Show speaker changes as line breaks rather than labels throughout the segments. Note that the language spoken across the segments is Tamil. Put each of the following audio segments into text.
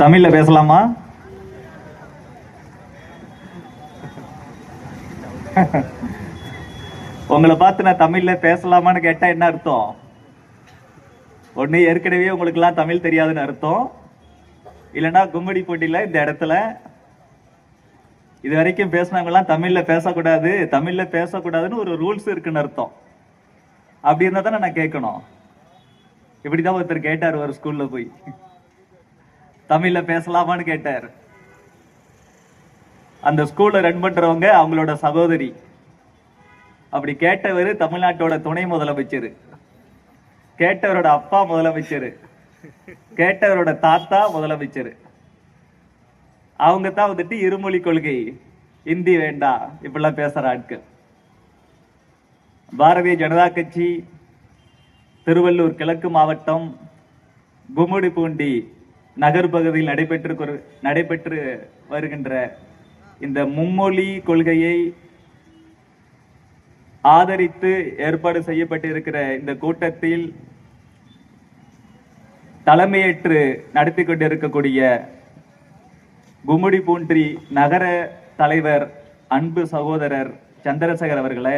தமிழ்ல பேசலாமா? உங்களை பார்த்து நான் தமிழ்ல பேசலாமான்னு கேட்டா என்ன அர்த்தம்? ஒண்ணு ஏற்கனவே உங்களுக்கு எல்லாம் தமிழ் தெரியாதுன்னு அர்த்தம், இல்லைன்னா கும்மிடி போட்டியில இந்த இடத்துல இது வரைக்கும் பேசினவங்க எல்லாம் தமிழ்ல பேசக்கூடாதுன்னு ஒரு ரூல்ஸ் இருக்குன்னு அர்த்தம். அப்படி இருந்தா தானே நான் கேட்கணும். இப்படிதான் ஒருத்தர் கேட்டார் ஒரு ஸ்கூல்ல போய், தமிழ்ல பேசலாமான்னு கேட்டார். அந்த ஸ்கூல்ல ரன் பண்றவங்க அவங்களோட சகோதரி. அப்படி கேட்டவர் தமிழ்நாட்டோட துணை முதலமைச்சர், கேட்டவரோட அப்பா முதலமைச்சர், கேட்டவரோட தாத்தா முதலமைச்சர். அவங்க தான் வந்துட்டு இருமொழி கொள்கை, இந்தி வேண்டாம் இப்படிலாம் பேசுற ஆட்கள். பாரதிய ஜனதா கட்சி திருவள்ளூர் கிழக்கு மாவட்டம் கும்மிடிப்பூண்டி நகர் பகுதியில் நடைபெற்று வருகின்ற இந்த மும்மொழி கொள்கையை ஆதரித்து ஏற்பாடு செய்யப்பட்டிருக்கிற இந்த கூட்டத்தில் தலைமையேற்று நடத்தி கொண்டிருக்கக்கூடிய கும்மிடிப்பூண்டி நகர தலைவர் அன்பு சகோதரர் சந்திரசேகர் அவர்களே,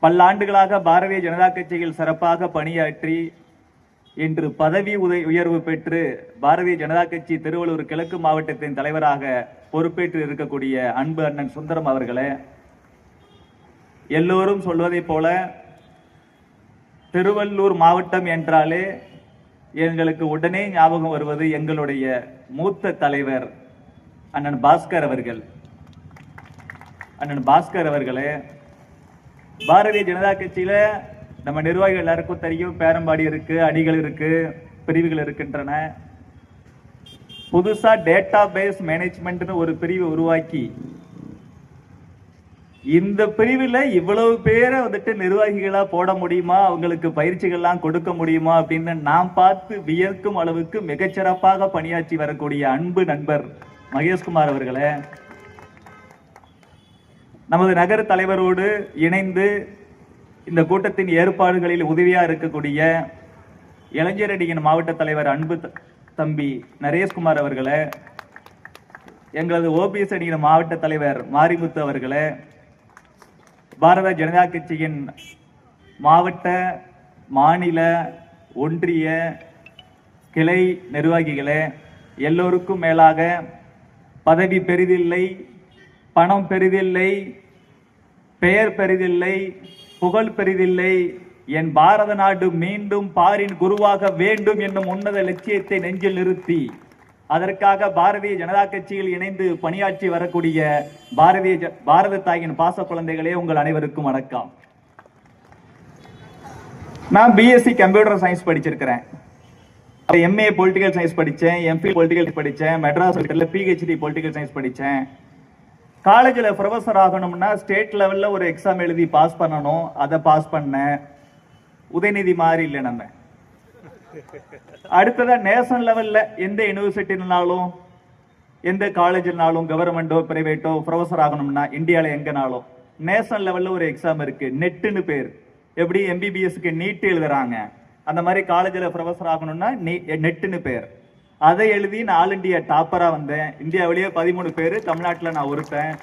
பல்லாண்டுகளாக பாரதிய ஜனதா கட்சியில் சிறப்பாக பணியாற்றி இன்று பதவி உயர்வு பெற்று பாரதிய ஜனதா கட்சி திருவள்ளூர் கிழக்கு மாவட்டத்தின் தலைவராக பொறுப்பேற்று இருக்கக்கூடிய அன்பு அண்ணன் சுந்தரம் அவர்களே, எல்லோரும் சொல்வதை போல திருவள்ளூர் மாவட்டம் என்றாலே எங்களுக்கு உடனே ஞாபகம் வருவது எங்களுடைய மூத்த தலைவர் அண்ணன் பாஸ்கர் அவர்கள். அண்ணன் பாஸ்கர் அவர்களே, பாரதிய ஜனதா கட்சியில நம்ம நிர்வாகிகள் எல்லாருக்கும் தெரியும், பேரம்பாடி இருக்கு, அணிகள் இருக்கு, பிரிவுகள் இருக்கின்றன. புதுசா டேட்டா பேஸ் மேனேஜ்மெண்ட்னு ஒரு பிரிவு உருவாக்கி இந்த பிரிவில் இவ்வளவு பேரை வந்துட்டு நிர்வாகிகளா போட முடியுமா, அவங்களுக்கு பயிற்சிகள்லாம் கொடுக்க முடியுமா அப்படின்னு நாம் பார்த்து வியக்கும் அளவுக்கு மிகச்சிறப்பாக பணியாற்றி வரக்கூடிய அன்பு நண்பர் மகேஷ்குமார் அவர்களே, நமது நகர தலைவரோடு இணைந்து இந்த கூட்டத்தின் ஏற்பாடுகளில் உதவியா இருக்கக்கூடிய இளைஞரணியின் மாவட்ட தலைவர் அன்பு தம்பி நரேஷ்குமார் அவர்களே, எங்களது ஓபிஎஸ் அணியின் மாவட்ட தலைவர் மாரிமுத்து அவர்களே, பாரதிய ஜனதா கட்சியின் மாவட்ட மாநில ஒன்றிய கிளை நிர்வாகிகளே, எல்லோருக்கும் மேலாக பதவி பெரிதில்லை, பணம் பெரிதில்லை, பெயர் பெரிதில்லை, புகழ் பெரிதில்லை, என் பாரத நாடு மீண்டும் பாரின் குருவாக வேண்டும் என்னும் உன்னத லட்சியத்தை நெஞ்சில் நிறுத்தி அதற்காக பாரதிய ஜனதா கட்சியில் இணைந்து பணியாற்றி வரக்கூடிய பாரத தாயின் பாச குழந்தைகளே, உங்கள் அனைவருக்கும் வணக்கம். நான் பிஎஸ்சி கம்ப்யூட்டர் சயின்ஸ் படிச்சிருக்கிறேன், எம்ஏ பொலிட்டிக்கல் சயின்ஸ் படித்தேன், எம்பி பொலிட்டிக்கல் படித்தேன், மெட்ராஸ் பிஹெச்டி பொலிட்டிக்கல் சயின்ஸ் படித்தேன். காலேஜில் ப்ரொஃபஸர் ஆகணும்னா ஸ்டேட் லெவலில் ஒரு எக்ஸாம் எழுதி பாஸ் பண்ணணும், அதை பாஸ் பண்ணேன். உதயநிதி மாதிரி இல்லை நம்ம. அடுத்ததா நேஷனல் லெவல்ல எந்த யூனிவர்சிட்டினாலும் எந்த காலேஜ்னாலும் கவர்மெண்டோ பிரைவேட்டோ ப்ரொஃபஸர் ஆகணும்னா இந்தியாவில் எங்கனாலும் நேஷனல் லெவல்ல ஒரு எக்ஸாம் இருக்கு, நெட்டுன்னு பேர். எப்படி எம்பிபிஎஸ்க்கு நீட் எழுதுறாங்க, அந்த மாதிரி காலேஜில் ப்ரொஃபஸர் ஆகணும்னா நெட்டுன்னு பேர். அதை எழுதி நான் ஆல் இண்டியா டாப்பரா வந்தேன். இந்தியாவிலேயே 13 பேர், தமிழ்நாட்டில் நான் ஒருத்தன்.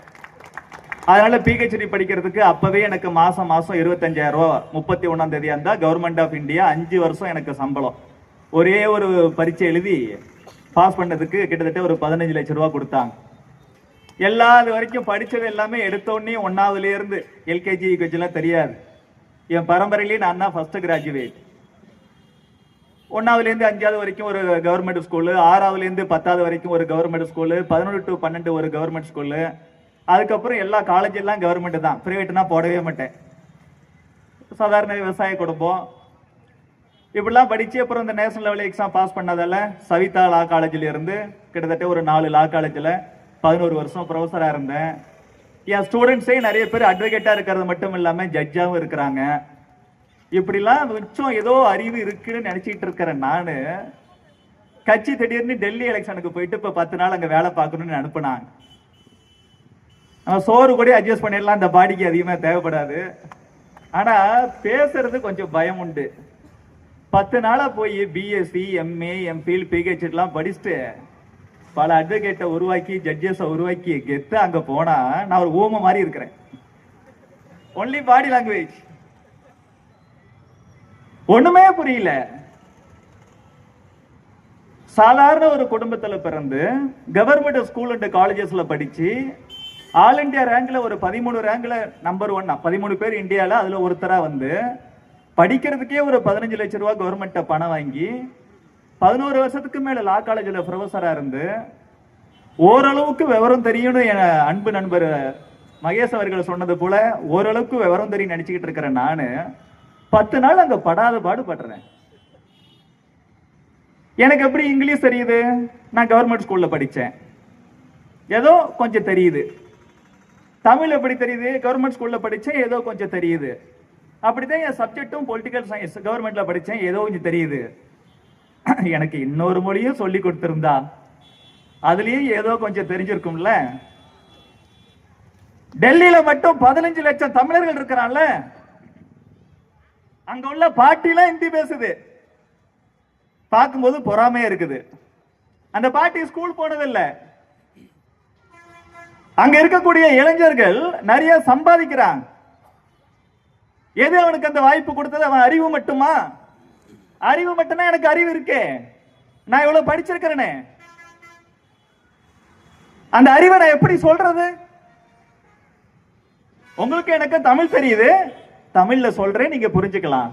அதனால பிஹெச்டி படிக்கிறதுக்கு அப்பவே எனக்கு மாசம் 25,000 ரூபா 31ஆம் தேதியா இருந்தா கவர்மெண்ட் ஆஃப் இந்தியா 5 வருஷம் எனக்கு சம்பளம். ஒரே ஒரு பரீட்சை எழுதி பாஸ் பண்ணதுக்கு கிட்டத்தட்ட ஒரு 15 லட்சம் ரூபா கொடுத்தாங்க. எல்லாது வரைக்கும் படிச்சது எல்லாமே எடுத்தோடனே 1ஆவதுல இருந்து எல்கேஜி யூகேஜிலாம் தெரியாது. என் பரம்பரையிலேயே நான் தான் ஃபர்ஸ்ட் கிராஜுவேட். 1ஆவதுல இருந்து 5ஆவது வரைக்கும் ஒரு கவர்மெண்ட் ஸ்கூலு, 6ஆவதுல இருந்து 10ஆவது வரைக்கும் ஒரு கவர்மெண்ட் ஸ்கூலு, 11 to 12 ஒரு கவர்மெண்ட் ஸ்கூலு. அதுக்கப்புறம் எல்லா காலேஜ் எல்லாம் கவர்மெண்ட் தான், பிரைவேட்னா போடவே மாட்டேன். சாதாரண விவசாய குடும்பம். இப்படிலாம் படிச்சு அப்புறம் இந்த நேஷனல் லெவல் எக்ஸாம் பாஸ் பண்ணதால சவிதா லா காலேஜில் இருந்து கிட்டத்தட்ட ஒரு 4 லா காலேஜில் 11 வருஷம் ப்ரொஃபஸராக இருந்தேன். என் ஸ்டூடெண்ட்ஸே நிறைய பேர் அட்வொகேட்டா இருக்கிறது மட்டும் இல்லாமல் ஜட்ஜாகவும் இருக்கிறாங்க. இப்படிலாம் மிச்சம் ஏதோ அறிவு இருக்குன்னு நினைச்சிட்டு இருக்கிறேன். நான் கட்சி திடீர்னு டெல்லி எலெக்ஷனுக்கு போயிட்டு இப்போ 10 நாள் அங்கே வேலை பார்க்கணும்னு அனுப்புனாங்க. சோறு கூட அட்ஜஸ்ட் பண்ணிடலாம், இந்த பாடிக்கு அதிகமாக தேவைப்படாது. ஆனா பேசுறது கொஞ்சம் பயம் உண்டு. 10 நாளா போய் பிஎஸ்சி எம்ஏ எம்பில் பிஹெச்டி எல்லாம் படிச்சுட்டு பல அட்வொகேட்டை உருவாக்கி ஜட்ஜஸ் உருவாக்கி கெத்து அங்க போனா நான் ஒரு ஊமை மாதிரி இருக்கிறேன். ஒன்லி பாடி லாங்குவேஜ், ஒண்ணுமே புரியல. சாதாரண ஒரு குடும்பத்துல பிறந்து கவர்மெண்ட் ஸ்கூல் அண்ட் காலேஜஸ்ல படிச்சு ஆல் இந்தியா ரேங்க்ல ஒரு 13 ரேங்க்ல நம்பர் 1, 13 பேர் இந்தியால அதுல ஒருத்தரா வந்து படிக்கிறதுக்கே ஒரு 15 லட்சம் ரூபாய் கவர்மெண்ட் பணம் வாங்கி 11 வருஷத்துக்கு மேல லா காலேஜ்ல ப்ரொஃபஸரா இருந்து ஓரளவுக்கு விவரம் தெரியும்னு என் அன்பு நண்பர் மகேஷ் அவர்கள் சொன்னது போல ஓரளவுக்கு விவரம் தெரியும் நினைச்சுக்கிட்டு இருக்கிறேன். நானு 10 நாள் அங்க படாத பாடுபடுறேன். எனக்கு எப்படி இங்கிலீஷ் தெரியுது? நான் கவர்மெண்ட் ஸ்கூல்ல படிச்சேன், ஏதோ கொஞ்சம் தெரியுது. தமிழ் எப்படி தெரியுது? கவர்மெண்ட் ஸ்கூல்ல படிச்சேன், ஏதோ கொஞ்சம் தெரியுது. அப்படிதான் என் சப்ஜெக்டும் பொலிட்டிக்கல் சயின்ஸ் கவர்மெண்ட்ல படிச்சேன், ஏதோ கொஞ்சம் தெரியுது. எனக்கு இன்னொரு மொழியும் சொல்லி கொடுத்திருந்தா அதுலயும் ஏதோ கொஞ்சம் தெரிஞ்சிருக்கும்ல. டெல்லியில மட்டும் 15 லட்சம் தமிழர்கள் இருக்கிறான்ல, அங்க உள்ள பாட்டிலாம் ஹிந்தி பேசுது. பார்க்கும்போது பொறாமையா இருக்குது. அந்த பாட்டி ஸ்கூல் போனதில்லை. அங்க இருக்கக்கூடிய இளைஞர்கள் நிறைய சம்பாதிக்கிறான். எது அவனுக்கு அந்த வாய்ப்பு கொடுத்தது? அவன் அறிவு மட்டுமா? அறிவு மட்டும்தான் எனக்கு அறிவு இருக்கே, நான் இவ்வளவு படிச்சிருக்கிறேனே, அந்த அறிவை நான் எப்படி சொல்றது? உங்களுக்கு எனக்கு தமிழ் தெரியுது, தமிழ்ல சொல்றேன், நீங்க புரிஞ்சுக்கலாம்.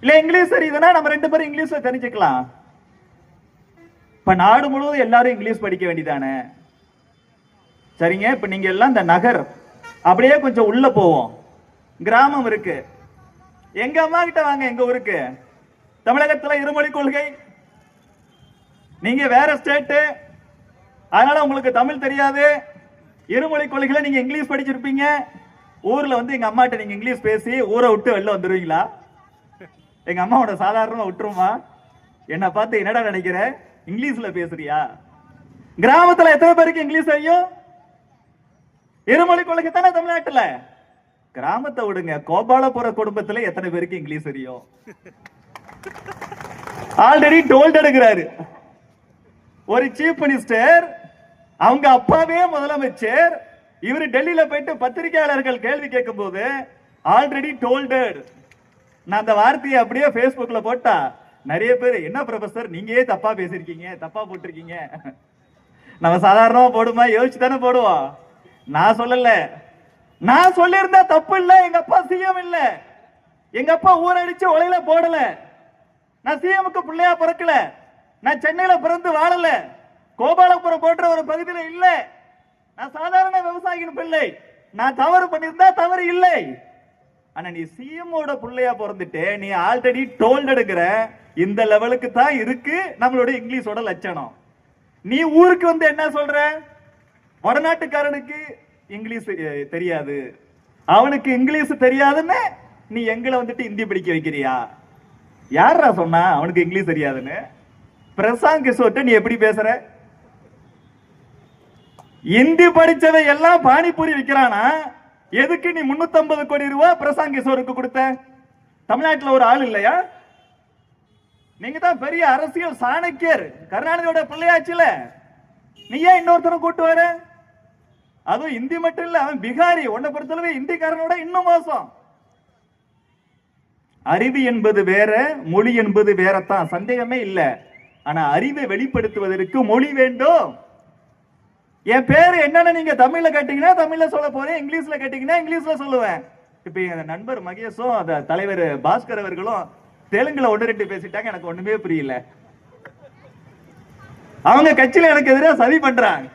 இல்ல இங்கிலீஷ் தெரியுதுன்னா நம்ம 2 பேரும் இங்கிலீஷ்ல தெரிஞ்சுக்கலாம். இப்ப நாடு முழுவதும் எல்லாரும் இங்கிலீஷ் படிக்க வேண்டியதானே? சரிங்க, இப்ப நீங்க எல்லாம் இந்த நகர் அப்படியே கொஞ்சம் உள்ள போவோம், கிராமம் இருக்கு. எங்க அம்மா கிட்ட வாங்க, எங்க ஊருக்கு. தமிழகத்துல இருமொழி கொள்கை, நீங்க வேற ஸ்டேட், அதனால உங்களுக்கு தமிழ் தெரியாது. இருமொழி கொள்கையில நீங்க இங்கிலீஷ் படிச்சிருப்பீங்க. ஊர்ல வந்து எங்க அம்மாட்ட நீங்க இங்கிலீஷ் பேசி ஊரை விட்டு வெளில வந்துருவீங்களா? எங்க அம்மாவோட சாதாரணமா விட்டுருமா? என்ன பார்த்து என்னடா நினைக்கிற, இங்கிலீஷ்ல பேசுறியா? கிராமத்துல எத்தனை பேருக்கு இங்கிலீஷ் தெரியும்? இருமொழி கொள்கை தானே தமிழ்நாட்டுல. கிராமத்தை விடுங்க, கோபாலபுர குடும்பத்துல எத்தனை பேருக்கு இங்கிலீஷ் தெரியும்? ஆல்ரெடி டோல்ட் எடுக்கிறாரு ஒரு சீஃப் மினிஸ்டர், அவங்க அப்பாவே முதலமைச்சர். இவரு டெல்லியில போயிட்டு பத்திரிகையாளர்கள் கேள்வி கேட்கும் போது ஆல்ரெடி டோல்டட். நான் அந்த வார்த்தையை அப்படியே பேஸ்புக்ல போட்டா நிறைய பேர், என்ன ப்ரொஃபசர் நீங்க தப்பா பேசிருக்கீங்க, தப்பா போட்டிருக்கீங்க. நம்ம சாதாரணமா போடுமா? யோசிச்சு தானே போடுவோம். நான் சொல்லல, நான் சொல்லியிருந்தா தப்பு இல்ல. எங்க அப்பா சிஎம் இல்ல, எங்க அப்பா ஊரடிச்சு உலையில போடல. நான் சிஎம்க்கு பிள்ளையா பிறக்கல, நான் சென்னையில பிறந்து வாழல, கோபாலபுரம் போன்ற ஒரு பகுதியில இல்ல. நான் சாதாரண விவசாயியின் பிள்ளை. நான் தவறு பண்ணியிருந்தா தவறு இல்லை. ஆனா நீ சிஎம் ஓட பிள்ளையா பிறந்துட்டு நீ ஆல்ரெடி டோல்ட் எடுக்கிற. இந்த லெவலுக்கு தான் இருக்கு நம்மளுடைய இங்கிலீஷோட லட்சணம். நீ ஊருக்கு வந்து என்ன சொல்ற? வடநாட்டுக்காரனுக்கு இங்கிலீஷ் தெரியாது, அவனுக்கு இங்கிலீஷ் தெரியாதுன்னு நீ எங்களை வந்துட்டு ஹிந்தி படிக்க வைக்கிறியா? யாரா சொன்னா அவனுக்கு இங்கிலீஷ் தெரியாதுன்னு? பிரசாந்த் கிஷோர்ட்ட நீ எப்படி பேசுற? ஹிந்தி படிச்சதை எல்லாம் பானிபூரி விற்கிறானா? எதுக்கு நீ 350 கோடி ரூபாய் பிரசாந்த் கிஷோருக்கு கொடுத்த? தமிழ்நாட்டில் ஒரு ஆள் இல்லையா? நீங்க தான் பெரிய அரசியல் சாணக்கியர், கருணாநிதியோட பிள்ளையாச்சுல. நீ ஏன் இன்னொருத்தனை கூட்டு வர? அதுவும் இந்தி மட்டும் இல்ல, அவன் பிகாரி. உன்னை பொறுத்தளவு இந்திக்காரனோட இன்னும் மோசம். அறிவு என்பது வேற, மொழி என்பது வேறத்தான், சந்தேகமே இல்ல. ஆனா அறிவை வெளிப்படுத்துவதற்கு மொழி வேண்டும். என் பேரு என்னன்னு நீங்க தமிழ்ல கேட்டீங்கன்னா தமிழ்ல சொல்ல போறேன், இங்கிலீஷ்ல கேட்டீங்கன்னா இங்கிலீஷ்ல சொல்லுவேன். இப்ப என் நண்பர் மகேஷும் அந்த தலைவர் பாஸ்கர் அவர்களும் தெலுங்குல 1-2 பேசிட்டாங்க, எனக்கு ஒண்ணுமே புரியல. அவங்க கட்சியில எனக்கு எதிராக சதி பண்றாங்க.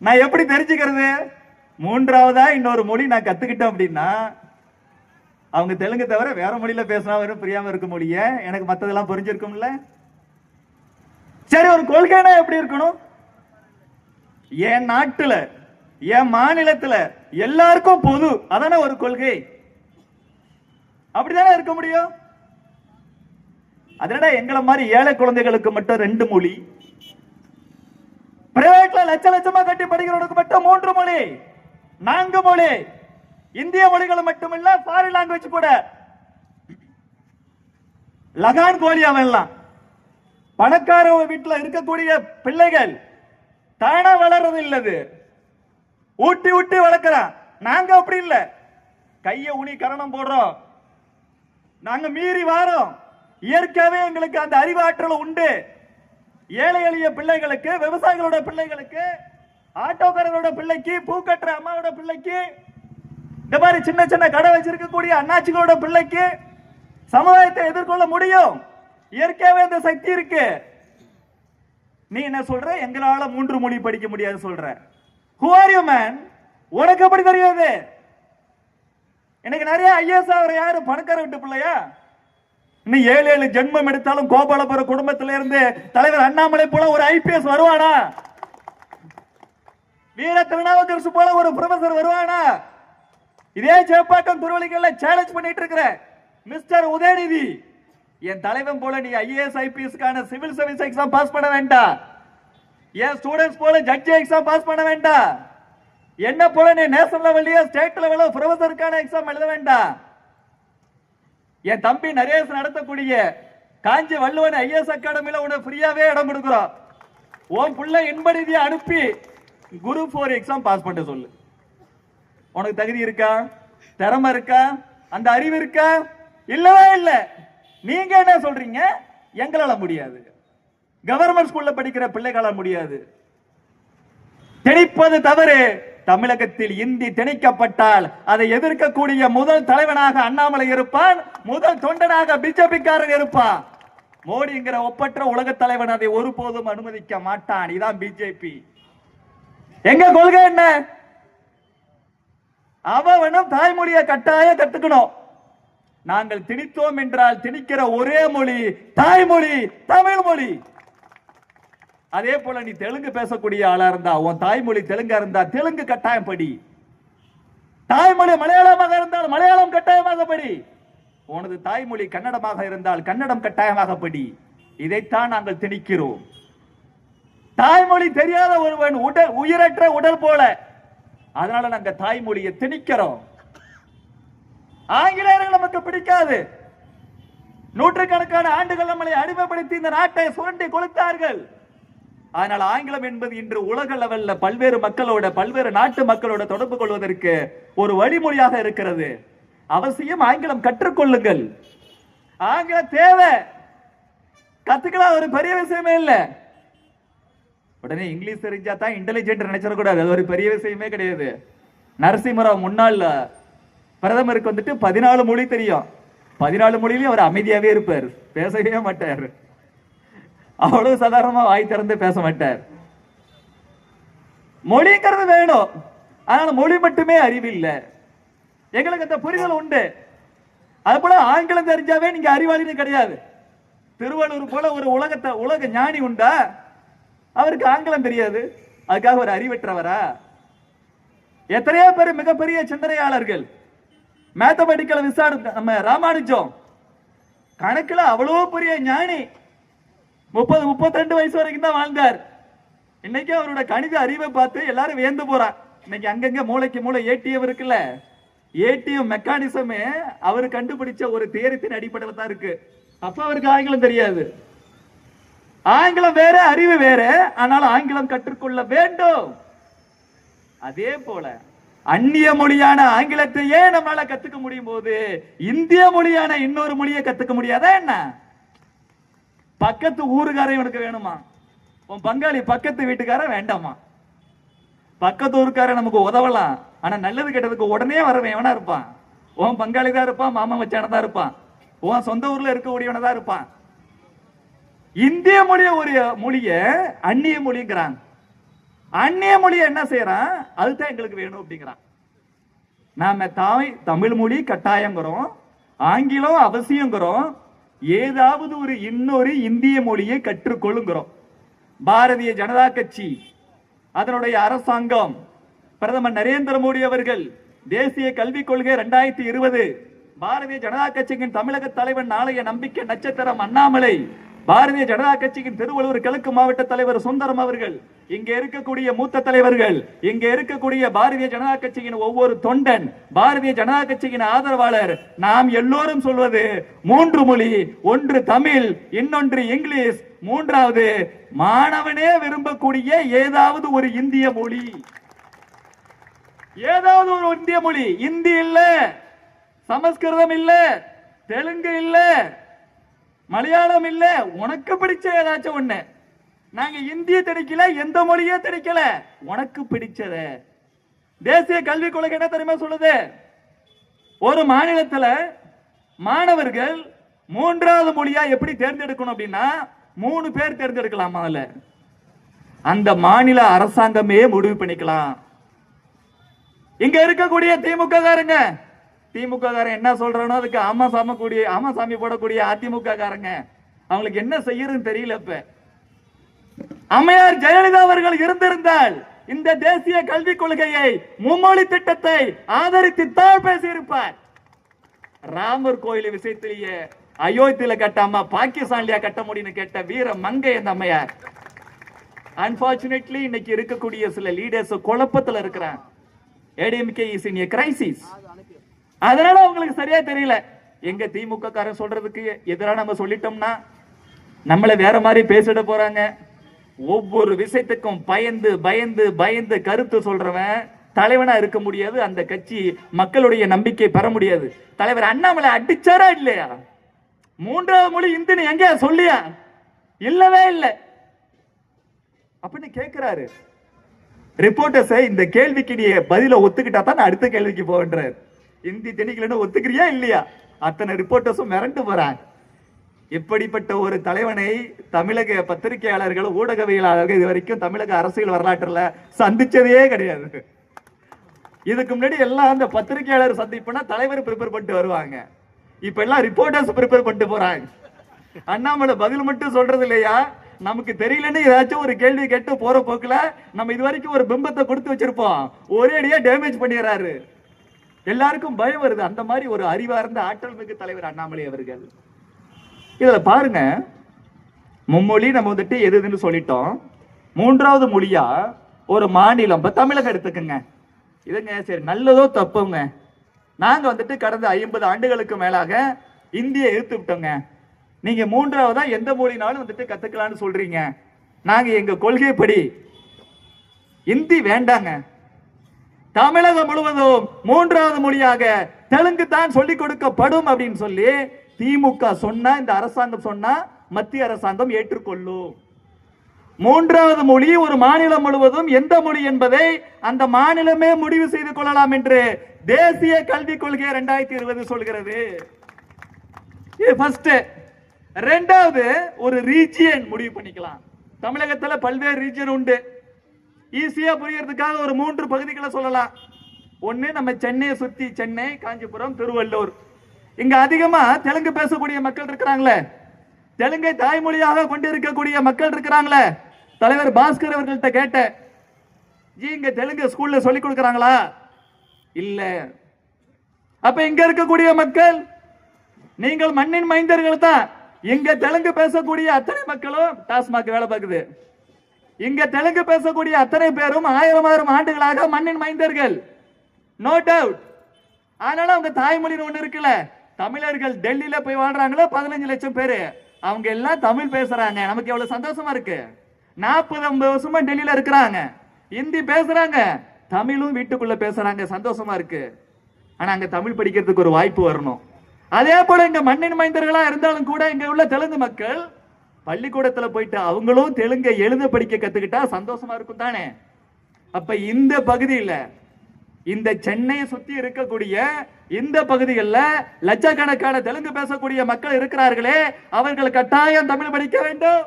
நான் எப்படி தெரிஞ்சுக்கிறது? 3வதா இன்னொரு மொழி நான் கத்துக்கிட்டேன் அப்படின்னா, அவங்க தெலுங்கு தவிர வேற மொழியில பேசினா வரும் புரியாம இருக்க மொழிய, எனக்கு மத்ததெல்லாம் புரிஞ்சிருக்கும்ல. சரி, ஒரு கொள்கைனா எப்படி இருக்கணும்? என் நாட்டுல என் மாநிலத்துல எல்லாருக்கும் பொது, அதான ஒரு கொள்கை. அப்படித்தானே இருக்க முடியும். அதனால எங்களை மாதிரி ஏழை குழந்தைகளுக்கு மட்டும் 2 மொழி, பிரைவேட்ல லட்ச லட்சமா கட்டி படிக்கிறவனுக்கு மட்டும் 3 மொழி, 4 மொழி. இந்திய மொழிகள் மட்டுமில்ல, ஃபாரின் லாங்குவேஜ் கூட. லகான் கோழி அவன் எல்லாம். பணக்கார வீட்டுல இருக்கக்கூடிய பிள்ளைகள் தானா வளர்றது இல்லது, ஊட்டி ஊட்டி வளர்க்கிறான். நாங்க அப்படி இல்ல, கைய உனி கரணம் போடுறோம், நாங்க மீறி வாரோம். இயற்கையாவே எங்களுக்கு அந்த அறிவாற்றல் உண்டு. ஏழை எளிய பிள்ளைகளுக்கு, விவசாயிகளோட பிள்ளைகளுக்கு, ஆட்டோக்காரரோட பிள்ளைக்கு, பூக்கட்டுற அம்மாவோட பிள்ளைக்கு, இந்த மாதிரி சின்ன சின்ன கடை வச்சிருக்கக்கூடிய அண்ணாச்சிகளோட பிள்ளைக்கு சமுதாயத்தை எதிர்கொள்ள முடியும். இயற்கையாவே இந்த சக்தி இருக்கு. நீ என்ன சொல்ற, எங்களால 3 மொழி படிக்க முடியாது சொல்ற. Who are you man? உனக்கு எப்படி தெரியாது? எனக்கு நிறைய ஐஏஎஸ் ஆகிற யாரு, பணக்கார விட்டு பிள்ளையா? இன்னும் 7 ஜென்மம் எடுத்தாலும் கோபாலபுர குடும்பத்தில இருந்து தலைவர் அண்ணாமலை போல ஒரு ஐபிஎஸ் வருவானா? வீர திருநாவுக்கரசு போல ஒரு ப்ரொஃபசர் வருவானா? இதே சேப்பாக்கம் திருவள்ளிக்கல்ல சேலஞ்ச் பண்ணிட்டு இருக்கிற மிஸ்டர் உதயநிதி, என் தலைவன் போல நீ ஐஏஎஸ் ஐபிஎஸ்க்கான சிவில் சர்வீஸ் எக்ஸாம் பாஸ் பண்ண வேண்டாம். என் ஸ்டூடெண்ட்ஸ் போல ஜட்ஜி எக்ஸாம் பாஸ் பண்ண வேண்டாம். என்ன போல நீ நேஷனல் லெவல்லையோ ஸ்டேட் லெவலோ ப்ரொஃபசருக்கான எக்ஸாம் எழுத வேண்டாம். என் தம்பி நரேஷ் நடத்தக்கூடிய காஞ்சி வள்ளுவன் ஐஏஎஸ் அகாடமியில உனக்கு ஃப்ரீயாவே இடம் கொடுக்கிறோம். உன் பிள்ளை இன்பநிதியை அனுப்பி குரூப் 4 எக்ஸாம் பாஸ் பண்ண சொல்லு. உனக்கு தகுதி இருக்கா, திறமை இருக்கா, அந்த அறிவு இருக்கா? இல்லவே இல்ல. நீங்க என்ன சொல்றீங்க, எங்களால முடியாது, கவர்மெண்ட் ஸ்கூல்ல படிக்கிற பிள்ளைகளால முடியாது. திணிப்பது தவறு. தமிழகத்தில் இந்தி திணிக்கப்பட்டால் அதை எதிர்க்கக்கூடிய முதல் தலைவனாக அண்ணாமலை இருப்பான், முதல் தொண்டனாக பிஜேபிக்காரன் இருப்பான். மோடிங்கிற ஒப்பற்ற உலக தலைவன் அதை ஒருபோதும் அனுமதிக்க மாட்டான். இதான் பிஜேபி. எங்க கொள்கை என்ன? அவனும் தாய்மொழியை கட்டாய கத்துக்கணும். நாங்கள் திணித்தோம் என்றால் திணிக்கிற ஒரே மொழி தாய்மொழி, தமிழ் மொழி. அதே போல நீ தெலுங்கு பேசக்கூடிய ஆளா இருந்தா, உன் தாய்மொழி தெலுங்கா இருந்தா தெலுங்கு கட்டாயம் படி. தாய்மொழி மலையாளமாக இருந்தால் மலையாளம் கட்டாயமாக படி. உனது தாய்மொழி கன்னடமாக இருந்தால் கன்னடம் கட்டாயமாக படி. இதைத்தான் நாங்கள் திணிக்கிறோம். தாய்மொழி தெரியாத ஒருவன் உயிரற்ற உடல் போல. அதனால நாங்க தாய்மொழியை திணிக்கிறோம். ஆங்கிலேயர்கள் நமக்கு பிடிக்காது. நூற்றுக்கணக்கான ஆண்டுகள் நம்மளை அடிமைப்படுத்தி இந்த நாட்டை சுரண்டி கொளுத்தார்கள். ஆனால் ஆங்கிலம் என்பது இன்று உலக லெவல்ல பல்வேறு மக்களோட, பல்வேறு நாட்டு மக்களோட தொடர்பு கொள்வதற்கு ஒரு வழிமொழியாக இருக்கிறது. அவசியம் ஆங்கிலம் கற்றுக்கொள்ளுங்கள். ஆங்கிலம் தேவை, கத்துக்கலாம், ஒரு பெரிய விஷயமே இல்ல. உடனே இங்கிலீஷ் தெரிஞ்சா தான் இன்டெலிஜென்ட் நினைச்சிடக்கூடாது, அது ஒரு பெரிய விஷயமே கிடையாது. நரசிம்மராவ் முன்னாள் பிரதமருக்கு வந்துட்டு 14 மொழி தெரியும். 14 மொழியிலும் அவர் அமைதியாவே இருப்பார், பேசவே மாட்டார். அவ்வளவு சாதாரணமா வாய் திறந்து பேச மாட்டார். மொழிங்கிறது வேணும், ஆனால் மொழி மட்டுமே அறிவு இல்லை. எங்களுக்கு அந்த புரிதல் உண்டு. அது போல ஆங்கிலம் தெரிஞ்சாவே நீங்க அறிவாளின்னு கிடையாது. திருவள்ளுவர் போல ஒரு உலக ஞானி உண்டா? அவருக்கு ஆங்கிலம் தெரியாது, அதுக்காக ஒரு அறிவற்றவரா? எத்தனையோ பேர் மிகப்பெரிய சிந்தனையாளர்கள், மேத்தமெட்டிக்கல் விசாரணை, நம்ம ராமானுஜம் கணக்குல அவ்வளவு பெரிய ஞானி, 30-32 வயசு வரைக்கும் தான் வாழ்ந்தார். இன்னைக்கு அவரோட கணித அறிவை பார்த்து எல்லாரும் வியந்து போறான். இன்னைக்கு அங்கங்க மூளைக்கு மூளை ஏடிஎம் இருக்குல்ல, ஏடிஎம் மெக்கானிசமே அவர் கண்டுபிடிச்ச ஒரு தியரத்தின் அடிப்படையில் தான் இருக்கு. அப்ப அவருக்கு ஆங்கிலம் தெரியாது. ஆங்கிலம் வேற, அறிவு வேற, ஆனால் ஆங்கிலம் கற்றுக்கொள்ள வேண்டும். அதே போல அந்நிய மொழியான ஆங்கிலத்தையே நம்மளால கத்துக்க முடியும் போது இந்திய மொழியான இன்னொரு மொழியை கத்துக்க முடியாதா என்ன? பக்கத்து ஊருக்காரன் உனக்கு வேணுமா? உன் பங்காளி பக்கத்து வீட்டுக்காரன் வேண்டாமா? பக்கத்து ஊருக்காரன் நமக்கு உதவலாம், ஆனா நல்லது கெட்டதுக்கு உடனே வரவன் எவனா இருப்பான்? உன் பங்காளி தான் இருப்பான், மாமா மச்சானதான் இருப்பான், உன் சொந்த ஊர்ல இருக்கக்கூடியவனதான் இருப்பான். இந்திய மொழிய ஒரு மொழிய அந்நிய மொழிங்கிறான். அந்நிய மொழியை என்ன செய்யறான்? அதுதான் எங்களுக்கு வேணும் அப்படிங்கிறான். நாம தமிழ் மொழி கட்டாயங்கிறோம், ஆங்கிலம் அவசியங்கிறோம், ஏதாவது ஒரு இன்னொரு இந்திய மொழியை கற்றுக்கொள்ளுங்கிறோம். பாரதிய ஜனதா கட்சி, அதனுடைய அரசாங்கம், பிரதமர் நரேந்திர மோடி அவர்கள் தேசிய கல்விக் கொள்கை 2020, பாரதிய ஜனதா கட்சியின் தமிழக தலைவன், நாளைய நம்பிக்கை நட்சத்திரம் அண்ணாமலை, பாரதிய ஜனதா கட்சியின் திருவள்ளூர் கிழக்கு மாவட்ட தலைவர் சுந்தரம் அவர்கள், இங்க இருக்கக்கூடிய மூத்த தலைவர்கள், இங்க இருக்கக்கூடிய பாரதிய ஜனதா கட்சியின் ஒவ்வொரு தொண்டன், பாரதிய ஜனதா கட்சியின் ஆதரவாளர், நாம் எல்லோரும் சொல்வது 3 மொழி, ஒன்று தமிழ், இன்னொன்று இங்கிலீஷ், மூன்றாவது மாணவனே விரும்பக்கூடிய ஏதாவது ஒரு இந்திய மொழி. ஏதாவது ஒரு இந்திய மொழி. இந்தி இல்ல, சமஸ்கிருதம் இல்ல, தெலுங்கு இல்ல, மலையாளம் இல்ல, உனக்கு பிடிச்ச ஏதாச்சும் ஒண்ணு. நாங்க இந்திய திணிக்கல, எந்த மொழியே திணிக்கல, உனக்கு பிடிச்சத. தேசிய கல்விக் கொள்கை என்ன தெரியுமா சொல்லுது? ஒரு மாநிலத்துல மாணவர்கள் 3வது மொழியா எப்படி தேர்ந்தெடுக்கணும் அப்படின்னா 3 பேர் தேர்ந்தெடுக்கலாம். அதுல அந்த மாநில அரசாங்கமே முடிவு பண்ணிக்கலாம். இங்க இருக்கக்கூடிய திமுக காரங்க, திமுக காரன் என்ன சொல்றானோ அதுக்கு ஆமா சாமி போடக்கூடிய அதிமுக காரங்க அவங்களுக்கு என்ன செய்யறதுன்னு தெரியல. இப்ப அம்மையார் ஜெயலலிதா அவர்கள் இருந்திருந்தால் இந்த தேசிய கல்விக் கொள்கையை, மும்மொழி திட்டத்தை ஆதரித்துத்தான் பேசியிருப்பார். ராமர் கோயில் விஷயத்திலேயே அயோத்தியில கட்டாம பாகிஸ்தான்லயா கட்ட முடியும்னு கேட்ட வீர மங்கை அந்த அம்மையார். அன்பார்ச்சுனேட்லி இன்னைக்கு இருக்கக்கூடிய சில லீடர்ஸ் குழப்பத்துல இருக்கிறாங்க. ADMK is in a crisis. அதனால அவங்களுக்கு சரியா தெரியல. எங்க திமுக காரன் சொல்றதுக்கு எதிராக நம்ம சொல்லிட்டோம்னா நம்மள வேற மாதிரி பேசிட போறாங்க. ஒவ்வொரு விஷயத்துக்கும் பயந்து பயந்து பயந்து கருத்து சொல்றவன் தலைவனா இருக்க முடியாது. அந்த கட்சி மக்களுடைய நம்பிக்கை பெற முடியாது. தலைவர் அண்ணாமலை அடிச்சாரா இல்லையா? 3வது மொழி இந்தின்னு எங்க சொல்லியா? இல்லவே இல்லை அப்படின்னு கேட்கிறாரு. ரிப்போர்ட்டர்ஸ் இந்த கேள்விக்கு நீ பதில ஒத்துக்கிட்டா தான் அடுத்த கேள்விக்கு போகின்றார். இந்தி திணிக்கலன்னு ஒத்துக்கிறியா இல்லையா? அத்தனை ரிப்போர்ட்டர்ஸும் மிரண்டு போறாங்க. இப்படிப்பட்ட ஒரு தலைவனை தமிழக பத்திரிகையாளர்கள், ஊடகவியலாளர்கள் இதுவரைக்கும் தமிழக அரசியல் வரலாற்றுல சந்திச்சதே கிடையாது. இதுக்கு முன்னாடி எல்லாம் அந்த பத்திரிகையாளர் சந்திப்புனா தலைவர் ப்ரிப்பேர் பண்ணிட்டு வருவாங்க. இப்ப எல்லாம் ரிப்போர்ட்டர்ஸ் ப்ரிப்பேர் பண்ணிட்டு போறாங்க. அண்ணாமலை பதில் மட்டும் சொல்றது இல்லையா, நமக்கு தெரியலன்னு ஏதாச்சும் ஒரு கேள்வி கேட்டு போற போக்குல நம்ம இதுவரைக்கும் ஒரு பிம்பத்தை கொடுத்து வச்சிருப்போம், ஒரே அடியா டேமேஜ் பண்ணிடுறாரு. எல்லாருக்கும் பயம் வருது. அந்த மாதிரி ஒரு அறிவார்ந்த ஆற்றல் மிகு தலைவர் அண்ணாமலை அவர்கள். இதுல பாருங்க, மும்மொழி நம்ம வந்துட்டு எதுன்னு சொல்லிட்டோம். 3வது மொழியா ஒரு மாநிலம், இப்ப தமிழகம் எடுத்துக்கங்க. இதுங்க சரி நல்லதோ தப்புங்க, நாங்க வந்துட்டு கடந்த 50 ஆண்டுகளுக்கு மேலாக இந்தியை எதிர்த்து விட்டோங்க. நீங்க 3வதா எந்த மொழினாலும் வந்துட்டு கத்துக்கலாம்னு சொல்றீங்க. நாங்க எங்க கொள்கைப்படி இந்தி வேண்டாங்க, தமிழகம் முழுவதும் 3வது மொழியாக தெலுங்கு தான் சொல்லிக் கொடுக்கப்படும் அப்படின்னு சொல்லி திமுக சொன்னா, இந்த அரசாங்கம் சொன்னா மத்திய அரசாங்கம் ஏற்றுக்கொள்ளும். 3வது மொழி ஒரு மாநிலம் முழுவதும் எந்த மொழி என்பதை அந்த மாநிலமே முடிவு செய்து கொள்ளலாம் என்று தேசிய கல்விக் கொள்கை 2020 சொல்கிறது. இது ஃபர்ஸ்ட். 2வது ஒரு ரீஜியன் முடிவு பண்ணிக்கலாம். தமிழகத்துல பல்வேறு ரீஜியன் உண்டு. ஈஸியா புரியறதுக்காக ஒரு 3 பகுதிகளை சொல்லலாம். ஒன்னு நம்ம சென்னையை சுத்தி, சென்னை, காஞ்சிபுரம், திருவள்ளூர். இங்க அதிகமா தெலுங்கு பேசக்கூடிய மக்கள் இருக்கிறாங்களே, தெலுங்கை தாய்மொழியாக கொண்டிருக்கக்கூடிய மக்கள் இருக்கிறாங்களே. தலைவர் பாஸ்கர் அவர்கள்ட்ட கேட்ட, ஜி இங்க தெலுங்கு ஸ்கூல்ல சொல்லி கொடுக்கறாங்களா? இல்ல. அப்ப இங்க இருக்கக்கூடிய மக்கள் நீங்கள் மண்ணின் மைந்தர்கள் தான். இங்க தெலுங்கு பேசக்கூடிய அத்தனை மக்களும் டாஸ்மாக் வேலை பார்க்குது. இங்க தெலுங்கு பேசக்கூடிய அத்தனை பேரும் 1000 ஆண்டுகளாக மண்ணின் மைந்தர்கள், நோ டவுட். ஆனாலும் அவங்க தாய்மொழின்னு ஒண்ணு இருக்குல்ல. தமிழர்கள் டெல்லியில போய் வாழ்றாங்களோ 15 லட்சம் பேரு, அவங்க எல்லாம் தமிழ் பேசுறாங்க. நமக்கு எவ்வளவு சந்தோஷமா இருக்கு. 40-50 வருஷமா டெல்லியில இருக்கிறாங்க, இந்தி பேசுறாங்க, தமிழும் வீட்டுக்குள்ள பேசுறாங்க, சந்தோஷமா இருக்கு. ஆனா அங்க தமிழ் படிக்கிறதுக்கு ஒரு வாய்ப்பு வரணும். அதே போல இங்க மண்ணின் மைந்தர்களா இருந்தாலும் கூட இங்க உள்ள தெலுங்கு மக்கள் பள்ளிக்கூடத்துல போயிட்டு அவங்களும் தெலுங்கை எழுத படிக்க கத்துக்கிட்டா சந்தோஷமா இருக்கும் தானே. அப்ப இந்த பகுதியில, இந்த சென்னையை சுத்தி இருக்கக்கூடிய இந்த பகுதிகளில் லட்சக்கணக்கான தெலுங்கு பேசக்கூடிய மக்கள் இருக்கிறார்களே, அவர்கள் கட்டாயம் தமிழ் படிக்க வேண்டும்,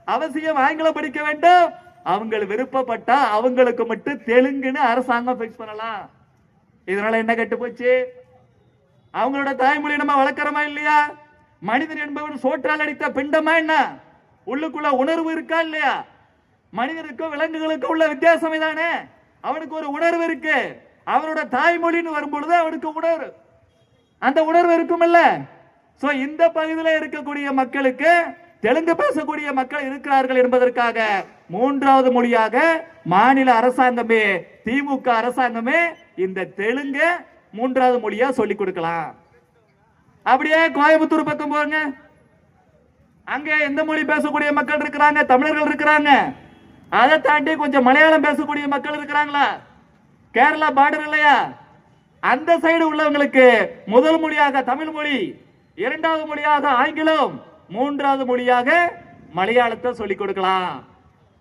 அவசியம் ஆங்கிலம் படிக்க வேண்டும். அவங்க விருப்பப்பட்டா அவங்களுக்கு மட்டும் தெலுங்குன்னு அரசாங்கம் பிக்ஸ் பண்ணலாம். இதனால என்ன கெட்டு போச்சு? அவங்களோட தாய்மொழி நம்ம வளர்க்கிறோமா இல்லையா? மனிதன் என்பவன் சோற்றால் அடித்த பிண்டமா என்ன? உள்ளுக்குள்ள உணர்வு இருக்கா இல்லையா? மனிதனுக்கும் விலங்குகளுக்கும் உள்ள வித்தியாசம் தானே. அவனுக்கு ஒரு உணர்வு இருக்கு. அவனோட தாய்மொழின்னு வரும்பொழுது அவனுக்கு உணர்வு, அந்த உணர்வு இருக்கும் இல்ல. சோ இந்த பகுதியில் இருக்கக்கூடிய மக்களுக்கு தெலுங்கு பேசக்கூடிய மக்கள் இருக்கிறார்கள் என்பதற்காக மூன்றாவது மொழியாக மாநில அரசாங்கமே, திமுக அரசாங்கமே இந்த தெலுங்கு மூன்றாவது மொழியா சொல்லிக் கொடுக்கலாம். அப்படியே கோயம்புத்தூர் பக்கம் போங்க, அங்க எந்த மொழி பேசக்கூடிய மக்கள் இருக்கிறாங்க? தமிழர்கள் இருக்கிறாங்க. அதை தாண்டி கொஞ்சம் மலையாளம் பேசக்கூடிய மக்கள் இருக்கிறாங்களா? கேரளா பார்டர் இல்லையா? அந்த சைடு உள்ளவங்களுக்கு முதல் மொழியாக தமிழ் மொழி, இரண்டாவது மொழியாக ஆங்கிலம், மூன்றாவது மொழியாக மலையாளத்தை சொல்லிக் கொடுக்கலாம்.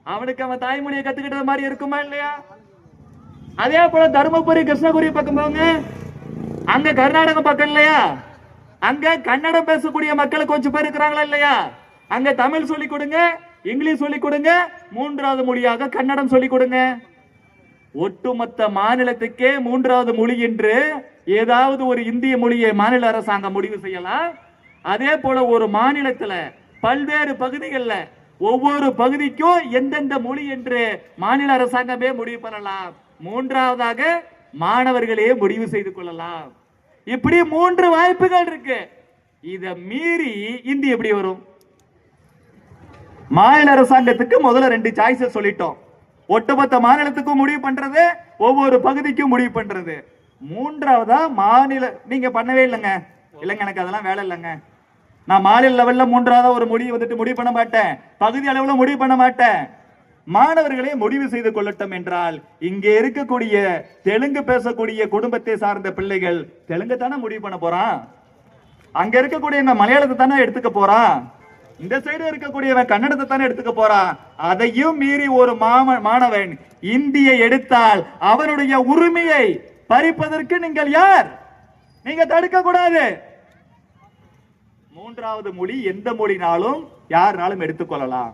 அவனுக்கு அவன் தாய்மொழியை கத்துக்கிட்ட மாதிரி இருக்குமா இல்லையா? அதே போல தருமபுரி, கிருஷ்ணகிரி பக்கம் போங்க, அங்க கர்நாடகம் பக்கம் இல்லையா? அங்க கன்னடம் பேசக்கூடிய மக்கள் கொஞ்சம் பேர் இருக்கிறாங்களா இல்லையா? அங்க தமிழ் சொல்லிக் கொடுங்க, இங்கிலீஷ் சொல்லிக் கொடுங்க, மூன்றாவது மொழியாக கன்னடம் சொல்லிக் கொடுங்க. ஒட்டுமொத்த மாநிலத்துக்கே மூன்றாவது மொழி என்று ஏதாவது ஒரு இந்திய மொழியை மாநில அரசாங்கம் முடிவு செய்யலாம். அதே போல ஒரு மாநிலத்தில் பல்வேறு பகுதிகளில் ஒவ்வொரு பகுதிக்கும் எந்தெந்த மொழி என்று மாநில அரசாங்கமே முடிவு பண்ணலாம். மூன்றாவதாக மாணவர்களே முடிவு செய்து கொள்ளலாம். இப்படி 3 வாய்ப்புகள் இருக்கு. இத மீறி இந்தி எப்படி வரும்? மாநில அரசாங்கத்துக்கு முதல்ல 2 சாய்ஸ் சொல்லிட்டோம். ஒட்டுமொத்த மாநிலத்துக்கும் முடிவு பண்றது, ஒவ்வொரு பகுதிக்கும் முடிவு பண்றது. மூன்றாவதா மாநில நீங்க பண்ணவே இல்லைங்க. இல்லைங்க, எனக்கு அதெல்லாம் வேலை இல்லைங்க. நான் மாநில லெவல்ல மூன்றாவதா ஒரு முடிவு முடிவு பண்ண மாட்டேன், பகுதி அளவுல முடிவு பண்ண மாட்டேன். மாணவர்களே முடிவு செய்து கொள்ளட்டும் என்றால், இங்கே இருக்கக்கூடிய தெலுங்கு பேசக்கூடிய குடும்பத்தை சார்ந்த பிள்ளைகள் தெலுங்கு தானே முடிவு பண்ண போறான். அங்க இருக்கக்கூடிய மலையாளத்தை தானே எடுத்துக்க போறான். இந்த சைடு இருக்கக்கூடியவன் கன்னடத்தை தானே எடுத்துக்க போறான். அதையும் மீறி ஒரு மாணவன் இந்தியை எடுத்தால் அவனுடைய உரிமையை பறிப்பதற்கு நீங்கள் யார்? நீங்க தடுக்க கூடாது. மூன்றாவது மொழி எந்த மொழினாலும் யாருனாலும் எடுத்துக்கொள்ளலாம்.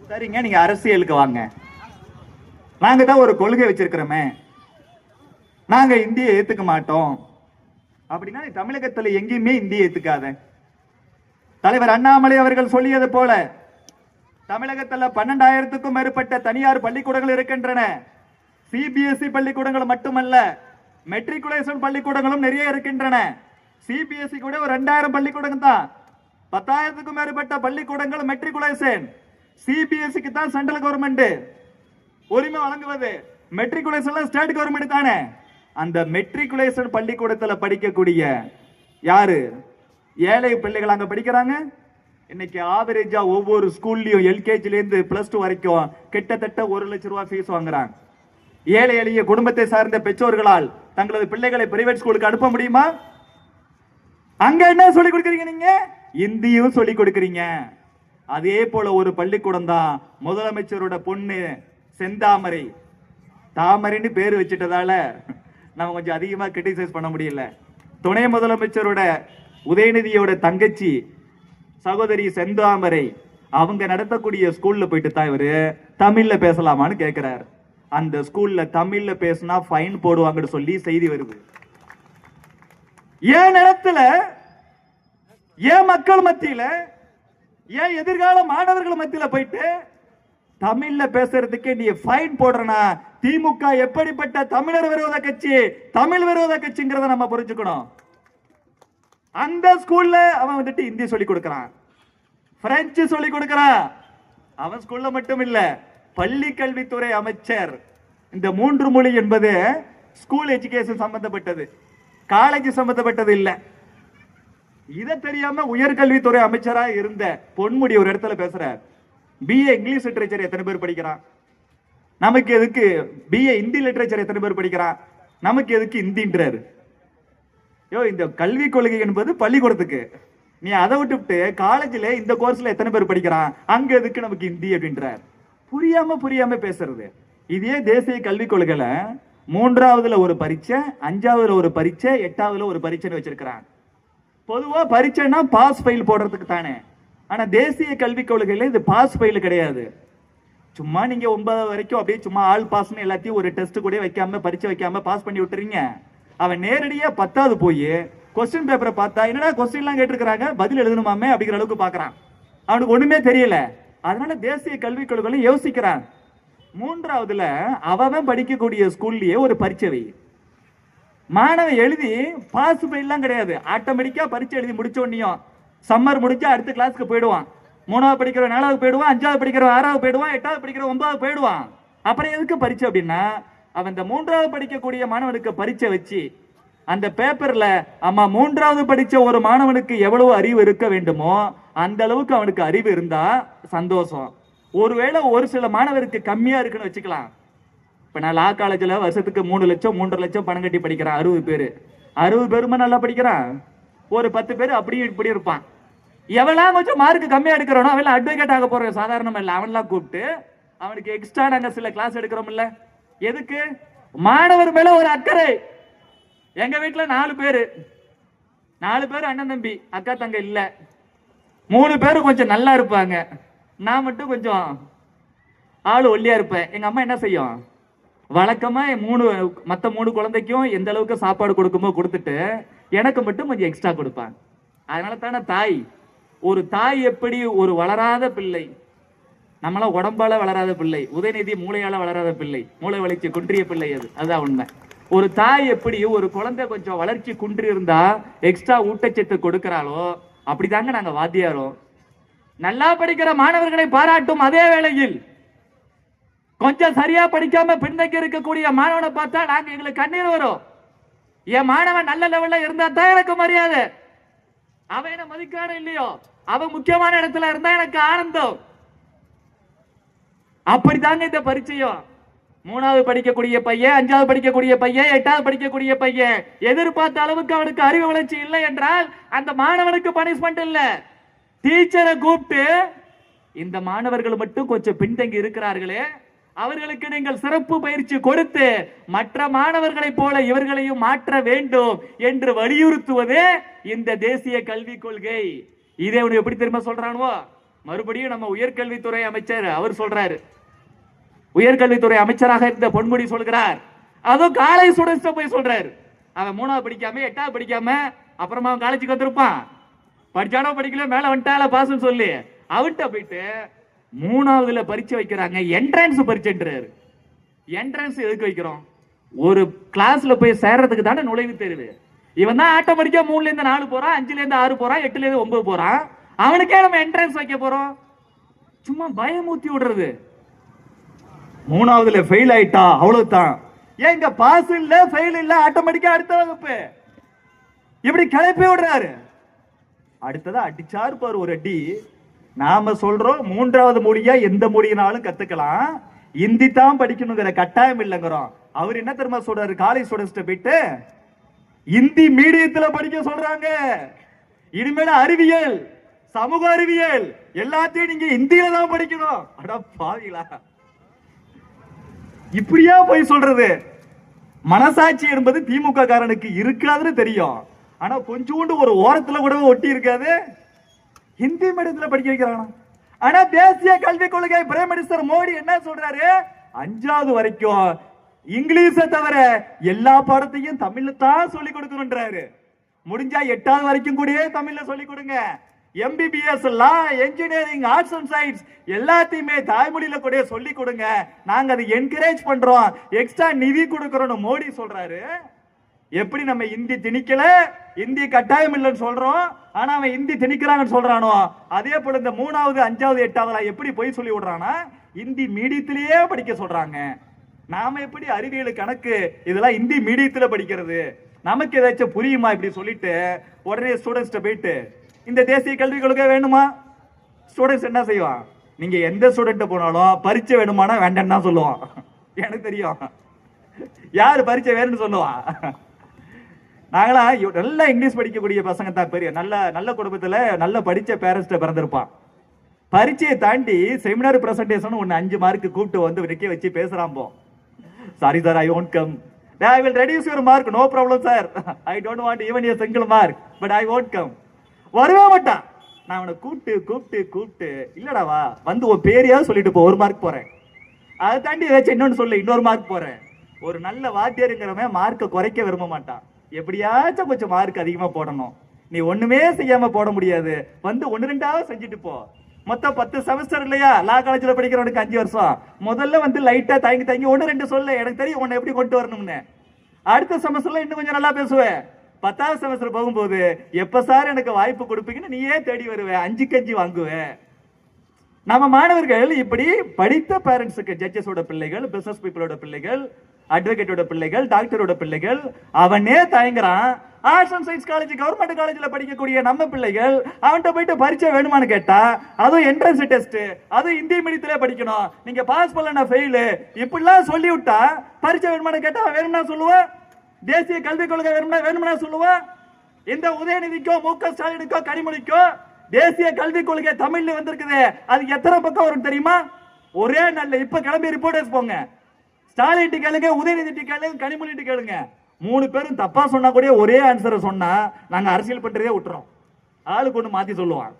சரிங்க, நீங்க அரசியலுக்கு வாங்க. நாங்க தான் ஒரு கொள்கை வச்சிருக்கிறோமே, நாங்க இந்தியை ஏத்துக்க மாட்டோம் அப்படின்னா தமிழகத்தில் எங்கேயுமே இந்தியை ஏத்துக்காத. தலைவர் அண்ணாமலை அவர்கள் சொல்லியது போல தமிழகத்தில் 12,000க்கும் மேற்பட்ட தனியார் பள்ளிக்கூடங்கள் இருக்கின்றன. சிபிஎஸ்இ பள்ளிக்கூடங்கள் மட்டுமல்ல, மெட்ரிகுலேஷன் பள்ளிக்கூடங்களும் நிறைய இருக்கின்றன. சிபிஎஸ்இ கூட ஒரு 2000 பள்ளிக்கூடம் தான். 10,000க்கும் மேற்பட்ட பள்ளிக்கூடங்கள் மெட்ரிகுலேஷன். சிபிஎஸ்இக்கு தான் சென்ட்ரல் கவர்மெண்ட் உரிமை வழங்குவது, மெட்ரிகுலேஷன் ஸ்டேட் கவர்மெண்ட் தானே. அந்த மெட்ரிகுலேஷன் பள்ளிக்கூடத்தில் படிக்கக்கூடிய யாரு ஏழை பிள்ளைகள் அங்க படிக்கிறாங்க. இன்னைக்கு ஆவரேஜா ஒவ்வொரு ஸ்கூல்லயும் எல்கேஜில இருந்து +2 வரைக்கும் கிட்டத்தட்ட 1 லட்சம் ரூபாய் ஃபீஸ் வாங்குறாங்க. ஏழை எளிய குடும்பத்தை சார்ந்த பெற்றோர்களால் தங்களது பிள்ளைகளை பிரைவேட் ஸ்கூலுக்கு அனுப்ப முடியுமா? அங்க என்ன சொல்லிக் கொடுக்குறீங்க? நீங்க இந்தியும் சொல்லிக் கொடுக்குறீங்க. அதே போல ஒரு பள்ளிக்கூடம் தான் முதலமைச்சரோட பொண்ணு செந்தாமரை, தாமரைன்னு பேர் வச்சிட்டதால நம்ம கொஞ்சம் அதிகமா கிரிட்டிசைஸ் பண்ண முடியல. துணை முதலமைச்சரோட உதயநிதியோட தங்கச்சி சகோதரி செந்தாமரை, அவங்க நடத்தக்கூடிய ஸ்கூல்ல போயிட்டு தான் இவரு தமிழ்ல பேசலாமான்னு கேட்கிறார். அந்த ஸ்கூல்ல தமிழ்ல பேசினா ஃபைன் போடுவாங்கன்னு சொல்லி செய்தி வருது. ஏன் இடத்துல, ஏன் மக்கள் மத்தியில, ஏன் எதிர்கால மாணவர்கள் மத்தியில போயிட்டு தமிழ்ல பேசுறதுக்கு நீ ஃபைன் போடுறனா? திமுக எப்படிப்பட்ட தமிழர் விரோத கட்சி, தமிழ் விரோத கட்சிங்கிறத நம்ம புரிஞ்சுக்கணும். அந்த ஸ்கூல்ல அவன் ஹிந்தி சொல்லி கொடுக்கிறான், பிரெஞ்சு சொல்லி கொடுக்கிறான். அவன் ஸ்கூல்ல மட்டும் இல்ல, பள்ளி கல்வித்துறை அமைச்சர். இந்த 3 மொழி என்பது ஸ்கூல் எஜுகேஷன் சம்பந்தப்பட்டது, காலேஜ் சம்பந்தப்பட்டது இல்ல. இதை தெரியாம உயர்கல்வித்துறை அமைச்சரா இருந்த பொன்முடி ஒரு இடத்துல பேசுறார். பிஏ இங்கிலீஷ் லிட்டரேச்சர் எத்தனை பேர் படிக்கிறான்? நமக்கு எதுக்கு பிஏ ஹிந்தி லிட்டரேச்சர் எத்தனை பேர் படிக்கிறான்? நமக்கு எதுக்கு ஹிந்தின்றாரு. இந்த கல்வி கொள்கை என்பது பள்ளிக்கூடத்துக்கு, நீ அதை விட்டுவிட்டு காலேஜில் இந்த கோர்ஸ்ல எத்தனை பேர் படிக்கிறான், அங்க எதுக்கு நமக்கு ஹிந்தி அப்படின்றார். புரியாம பேசுறது. இதே தேசிய கல்விக் கொள்கையில 3ஆவதுல ஒரு பரீட்சை, 5ஆவதுல ஒரு பரீட்சை, 8ஆவதுல ஒரு பரீட்சைன்னு வச்சிருக்கிறான். பொதுவா பரீட்சைனா பாஸ் ஃபெயில் போடுறதுக்கு தானே. ஆனா தேசிய கல்விக் கொள்கையில இது பாஸ் ஃபெயில் கிடையாது. சும்மா நீங்க 9 வரைக்கும் அப்படியே சும்மா ஆல் பாஸ்ன்னு எல்லாத்தையும் ஒரு டெஸ்ட் கூட வைக்காம பரீட்சை வைக்காம பாஸ் பண்ணி விட்டுறீங்க. அவன் நேரடியா 10வது போய் கொஸ்டின் பேப்பரை பார்த்தா என்னடா கொஸ்டின் எல்லாம் கேட்டிருக்கிறாங்க, பதில் எழுதணுமாமே அப்படிங்கிற அளவுக்கு பாக்குறான். அவனுக்கு ஒண்ணுமே தெரியல. அதனால தேசிய கல்விக் கொள்கைகளை யோசிக்கிறான். 3ஆவதுல அவன் படிக்கக்கூடிய ஸ்கூல்லயே ஒரு பரீட்சை வை. மாணவன் எழுதி பாஸ் ஃபெயில்லாம் கிடையாது, ஆட்டோமேட்டிக்கா பரீட்சை எழுதி முடிச்ச உடனேயும் சம்மர் முடிஞ்சா அடுத்த கிளாஸ்க்கு போயிடுவான். 3வது படிக்கிற 4வது போயிடுவான், 5வது படிக்கிற 6வது போயிடுவான், 8வது படிக்கிற 9வது போயிடுவான். அப்புறம் எதுக்கு பரீட்சை அப்படின்னா, அவன் இந்த 3வது படிக்கக்கூடிய மாணவனுக்கு பரீட்சை வச்சு அந்த பேப்பர்ல அம்மா 3வது படிச்ச ஒரு மாணவனுக்கு எவ்வளவு அறிவு இருக்க வேண்டுமோ அந்த அளவுக்கு அவனுக்கு அறிவு இருந்தா சந்தோஷம். ஒருவேளை ஒரு சில மாணவருக்கு கம்மியா இருக்குன்னு வச்சுக்கலாம். இப்ப நான் லா காலேஜ்ல வருஷத்துக்கு 3 லட்சம் 3.5 லட்சம் பணம் கட்டி படிக்கிறேன். 60 பேரு 60 பேருமா நல்லா படிக்கிறான். ஒரு 10 பேர் அப்படியே இப்படி இருப்பான். எவெல்லாம் கொஞ்சம் மார்க் கம்மியா எடுக்கிறோனோ அவெல்லாம் அட்வொகேட் ஆக போற சாதாரணம் இல்லை. அவன்லாம் கூப்பிட்டு அவனுக்கு எக்ஸ்ட்ரா நாங்க சில கிளாஸ் எடுக்கிறோம் இல்ல. எதுக்கு? மாணவர் மேல ஒரு அக்கறை. எங்க வீட்டுல 4 பேரு அண்ணன் தம்பி, அக்கா தங்க இல்ல. 3 பேரும் கொஞ்சம் நல்லா இருப்பாங்க, நான் மட்டும் கொஞ்சம் ஆளு ஒல்லியா இருப்பேன். எங்க அம்மா என்ன செய்யும், வழக்கமா மத்த 3 குழந்தைக்கும் எந்த அளவுக்கு சாப்பாடு கொடுக்குமோ கொடுத்துட்டு எனக்கு மட்டும் கொஞ்சம் எக்ஸ்ட்ரா கொடுப்பாங்க. அதனால தானே தாய், ஒரு தாய் எப்படி ஒரு வளராத பிள்ளை, நம்மள உடம்பால வளராத பிள்ளை, உதயநிதி மூளையால வளராத பிள்ளை, மூளை வளர்ச்சி குன்றிய பிள்ளை, அதுதான் உண்மை. ஒரு தாய் எப்படி ஒரு குழந்தை கொஞ்சம் வளர்ச்சி குன்றி இருந்தா எக்ஸ்ட்ரா ஊட்டச்சத்து கொடுக்கிறாளோ அப்படிதாங்க நாங்க வாத்தியாரோம். நல்லா படிக்கிற மாணவர்களை பாராட்டும் அதே வேளையில் கொஞ்சம் சரியா படிக்காம பின்தங்கி இருக்கக்கூடிய மாணவனை பார்த்தா நாங்க எங்களுக்கு கண்ணீர் வரும். என் மாணவன் நல்ல லெவல்ல இருந்தா தான் எனக்கு மரியாதை. அவன் என்ன மதிக்கான இல்லையோ, அவன் முக்கியமான இடத்துல இருந்தா எனக்கு ஆனந்தம். அப்படித்தாங்க இந்த பரீட்சையும். 3வது படிக்கக்கூடிய பையன், 5வது படிக்கக்கூடிய பையன், 8வது படிக்கக்கூடிய பையன் எதிர்பார்த்த அளவுக்கு அவனுக்கு அறிவு வளர்ச்சி இல்லை என்றால் அந்த மாணவனுக்கு பனிஷ்மெண்ட் இல்ல, டீச்சரை கூப்பிட்டு இந்த மாணவர்கள் மட்டும் கொஞ்சம் பின்தங்கி இருக்கிறார்களே அவர்களுக்கு நீங்கள் சிறப்பு பயிற்சி கொடுத்து மற்ற மாணவர்களை போல இவர்களையும் மாற்ற வேண்டும் என்று வலியுறுத்துவதே இந்த தேசிய கல்விக் கொள்கை. இதை எப்படி தெரியுமா சொல்றானோ, மறுபடியும் நம்ம உயர்கல்வித்துறை அமைச்சர் அவர் சொல்றாரு. உயர்கல்வித்துறை அமைச்சராக இருந்த பொன்முடி சொல்கிறார், அதுவும் காலேஜ் ஸ்டூடெண்ட்ஸ் போய் சொல்றாரு. அவன் 3வது படிக்காம 8வது படிக்காம அப்புறமா அவன் காலேஜுக்கு வந்திருப்பான், படிச்சானோ படிக்கல மேல வந்துட்டால பாஸ் சொல்லி அவன்கிட்ட போயிட்டு 3வதுல பரீட்சை வைக்கிறாங்க, என்ட்ரன்ஸ் பரீட்சைன்றாரு. என்ட்ரன்ஸ் எதுக்கு வைக்கிறோம்? ஒரு கிளாஸ்ல போய் சேர்றதுக்கு தானே நுழைவு தேர்வு. இவன் தான் ஆட்டோமேட்டிக்கா 3ல இருந்து 4 போறான், 5ல இருந்து 6 போறான், 8ல இருந்து 9 போறான். அவனுக்கே நம்ம என்ட்ரன்ஸ் வைக்க போறோம்? சும்மா பயமூத்தி விடுறது. 3வதுல ஃபெயில் ஆயிட்டா அவ்வளவுதான், ஏங்க பாஸ் இல்ல ஃபெயில் இல்ல ஆட்டோமேட்டிக்கா அடுத்த வகுப்பு இப்படி கிளப்பி விடுறாரு. அடுத்ததா அடிச்சாரு பாரு ஒரு அடி. நாம சொல்றோம் 3வது மொழியா எந்த மொழியினாலும் கத்துக்கலாம், இந்தி தான் படிக்கணுங்கிற கட்டாயம் இல்லைங்கிறோம். அவர் என்ன தெரியுமா சொல்றாரு, காலேஜ் ஸ்டூடெண்ட்ஸ் போயிட்டு இந்தி மீடியத்துல படிக்க சொல்றாங்க. இனிமேல அறிவியல் சமூக அறிவியல் எல்லாத்தையும் நீங்க இந்தியில தான் படிக்கணும். அட பாவிகளா, இப்படியா போய் சொல்றது? மனசாட்சி என்பது திமுக காரனுக்கு இருக்காதுன்னு தெரியும், ஆனா கொஞ்சோண்டு ஒரு ஓரத்துல கூட ஒட்டி இருக்காது. ஹிந்தி மீடியத்துல படிக்க வைக்கிறாங்க. ஆனா தேசிய கல்விக் கொள்கை பிரைம் மினிஸ்டர் மோடி என்ன சொல்றாரு, 5வது வரைக்கும் இங்கிலீஷ தவிர எல்லா பாடத்தையும் தமிழ்ல தான் சொல்லி கொடுக்கணும்ன்றாரு. முடிஞ்சா 8வது வரைக்கும் கூட தமிழ்ல சொல்லி கொடுங்க. MBBS, law, engineering, arts and science எல்லாத்தையுமே தாய்மொழியில கூட சொல்லி கொடுங்க, நாங்க அதை என்கரேஜ் பண்றோம், எக்ஸ்ட்ரா நிதி கொடுக்கறோம்னு மோடி சொல்றாரு. எப்படி நம்ம இந்தி திணிக்கல, இந்தி கட்டாயம் இல்லைன்னு சொல்றோம், ஆனா அவன் இந்தி திணிக்கிறாங்கன்னு சொல்றானோ அதே போல இந்த 3வது 5வது 8வது எப்படி போய் சொல்லி விடுறானா இந்தி மீடியத்திலேயே படிக்க சொல்றாங்க. நாம எப்படி அறிவியல் கணக்கு இதெல்லாம் இந்தி மீடியத்துல படிக்கிறது, நமக்கு ஏதாச்சும் புரியுமா இப்படி சொல்லிட்டு உடனே ஸ்டூடெண்ட்ஸ் போயிட்டு இந்த தேசிய கல்விக் கொள்கை வேணுமா? ஸ்டூடெண்ட்ஸ் என்ன செய்வான், நீங்க எந்த ஸ்டூடெண்ட் போனாலும் பரீட்சை வேணுமானா வேண்டாம் தான் சொல்லுவான். எனக்கு தெரியும் யாரு பரீட்சை வேணும்னு சொல்லுவான். நாங்களா நல்லா இங்கிலீஷ் படிக்கக்கூடிய பசங்க தான், பெரிய நல்ல நல்ல குடும்பத்துல நல்ல படிச்ச பேரண்ட்ஸ்ட பிறந்திருப்பான். பரீட்சையை தாண்டி செமினார் பிரசன்டேஷன் ஒன்னு 5 மார்க் கூப்பிட்டு வந்து நிக்க வச்சு பேசுறான். போ sorry sir, I won't come. I will reduce your mark, no problem sir. I don't want even a single mark, but I won't come. வரவே மாட்டான். நான் அவனை கூப்பிட்டு கூப்பிட்டு கூப்பிட்டு இல்லடா வா வந்து உன் பேரையாவது சொல்லிட்டு போ, 1 மார்க் போறேன். அதை தாண்டி ஏதாச்சும் இன்னொன்னு சொல்லு, இன்னொரு மார்க் போறேன். ஒரு நல்ல வாத்தியாருங்கிறவன் மார்க்கை குறைக்க விரும்ப மாட்டான், எப்படியாச்சும் கொஞ்சம் மார்க் அதிகமா போடணும். நீ ஒண்ணுமே செய்யாம போட முடியாது, வந்து 1-2 செஞ்சுட்டு போ. மொத்தம் 10 செமஸ்டர் இல்லையா, லா காலேஜ்ல படிக்கிறவனுக்கு 5 வருஷம். முதல்ல வந்து லைட்டா தயங்கி 1-2 சொல்ல, எனக்கு தெரியும் உன்னை எப்படி கொண்டு வரணும்னு. அடுத்த செமஸ்டர்ல இன்னும் கொஞ்சம் நல்லா பேசுவேன், 10வது செமஸ்டர் போகும்போது எப்ப சார் எனக்கு வாய்ப்பு கொடுப்பீங்கன்னு நீயே தேடி வருவ, 5க்கு 5 வாங்குவ. நம்ம மாணவர்கள் இப்படி படித்த பேரண்ட்ஸுக்கு, ஜட்ஜஸோட பிள்ளைகள், பிசினஸ் பீப்புளோட பிள்ளைகள், அட்வொகேட்டோட பிள்ளைகள், டாக்டரோட பிள்ளைகள், அவனே தயங்குறான். Arts and science college, government காலேஜ்ல படிக்கக்கூடிய நம்ம பிள்ளைகள் அவன்கிட்ட போயிட்டு பரீட்சை வேணுமான்னு கேட்டா, அதுவும் என்ட்ரன்ஸ் டெஸ்ட், அதுவும் இந்திய மீடியத்திலே படிக்கணும், நீங்க பாஸ் பண்ணல ஃபெயில், இப்படிலாம் சொல்லி விட்டா பரீட்சை வேணுமான்னு கேட்டா வேணும்னா சொல்லுவான். தேசிய கல்விக் கொள்கை வேணும்னா சொல்லுவான். இந்த உதயநிதிக்கோ மு.க. ஸ்டாலினுக்கோ கனிமொழிக்கோ தேசிய கல்விக் கொள்கை தமிழ்ல வந்திருக்குது, அது எத்தனை பக்கம் வரும் தெரியுமா? ஒரே நல்ல இப்ப கிளம்பி ரிப்போர்ட்டர்ஸ் போங்க, ஸ்டாலின் கேளுங்க, உதயநிதி கேளுங்க, கனிமொழி கேளுங்க, 3 பேரும் தப்பா சொன்னா கூட ஒரே ஆன்சரை சொன்னா நாங்க அரசியல் பண்றதே விட்டுறோம். ஆளுக்கு ஒண்ணு மாத்தி சொல்லுவான்.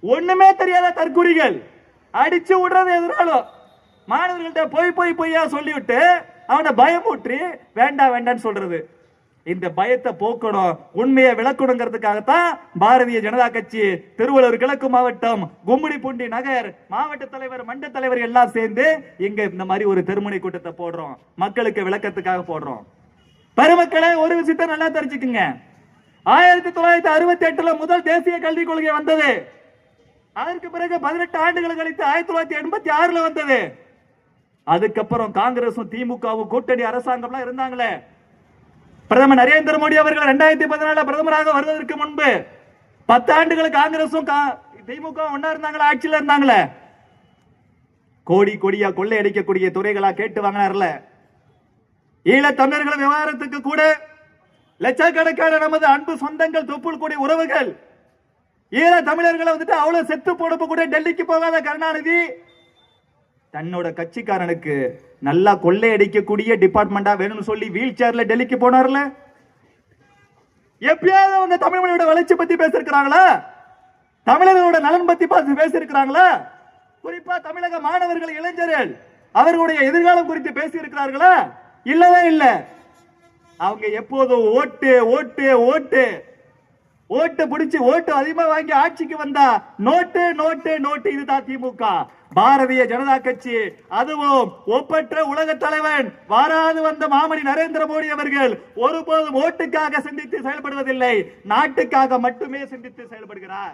ஒண்ணுமே தெரியாத தற்குறிகள் அடிச்சு விடுறது எதிராலும் மாணவர்கள்ட்ட பொய்யா சொல்லிவிட்டு அவனை பயமூற்றி வேண்டாம் வேண்டான்னு சொல்றது. இந்த பயத்தை போக்கணும், உண்மையை விளக்கணுங்கிறதுக்காகத்தான் பாரதிய ஜனதா கட்சி திருவள்ளூர் கிழக்கு மாவட்டம் கும்மிடிப்பூண்டி நகர் மாவட்ட தலைவர், மண்ட தலைவர் எல்லாம் சேர்ந்து இங்க இந்த மாதிரி ஒரு தெருமுனை கூட்டத்தை போடுறோம், மக்களுக்கு விளக்கத்துக்காக போடுறோம். பெருமக்களே, ஒரு விஷயத்தை நல்லா தெரிஞ்சுக்குங்க. 1968 முதல் தேசிய கல்விக் கொள்கை வந்தது. அதற்கு பிறகு 18 ஆண்டுகள் கழித்து 1986 வந்தது. அதுக்கப்புறம் காங்கிரசும் திமுகவும் கூட்டணி அரசாங்கம்லாம் இருந்தாங்களே. பிரதமர் நரேந்திர மோடி அவர்கள் 2014 பிரதமராக வருவதற்கு முன்பு 10 ஆண்டுகள் காங்கிரசும் திமுக ஒன்னா இருந்தாங்களா, ஆட்சியில் இருந்தாங்களே. கோடி கோடியா கொள்ளை அடிக்கக்கூடிய துறைகளா கேட்டு வாங்கினார்ல. ஈழ தமிழர்கள் விவகாரத்துக்கு கூட லட்சக்கணக்கான நமது அன்பு சொந்தங்கள், தொப்புள் கூடிய உறவுகள், ஈழ தமிழர்களை வந்துட்டு அவ்வளவு செத்து போடப்ப கூட டெல்லிக்கு போகாத கருணாநிதி தன்னோட கட்சிக்காரனுக்கு நல்லா கொள்ளை அடிக்கக்கூடிய டிபார்ட்மெண்டா வேணும்னு சொல்லி வீல் சேர்ல டெல்லிக்கு போனார்ல. எப்பயாவது அவங்க தமிழ்மொழியோட வளர்ச்சி பத்தி பேசிருக்கிறாங்களா? தமிழர்களோட நலன் பத்தி பேசியிருக்கிறாங்களா? குறிப்பா தமிழக மாணவர்கள், இளைஞர்கள் அவர்களுடைய எதிர்காலம் குறித்து பேசி இருக்கிறார்களா? இல்லவே இல்லை. அவங்க எப்போதும் ஓட்டு ஓட்டு ஓட்டு ஓட்டு பிடிச்சு ஓட்டு அதிகமா வாங்கி ஆட்சிக்கு வந்தா நோட்டு நோட்டு நோட்டு. இதுதான் திமுக, பாரதிய ஜனதா கட்சி. அதுவும் ஒப்பற்ற உலக தலைவன் வாராது வந்த மாமணி நரேந்திர மோடி அவர்கள் ஒருபோதும் ஓட்டுக்காக சிந்தித்து செயல்படுவதில்லை, நாட்டுக்காக மட்டுமே சிந்தித்து செயல்படுகிறார்.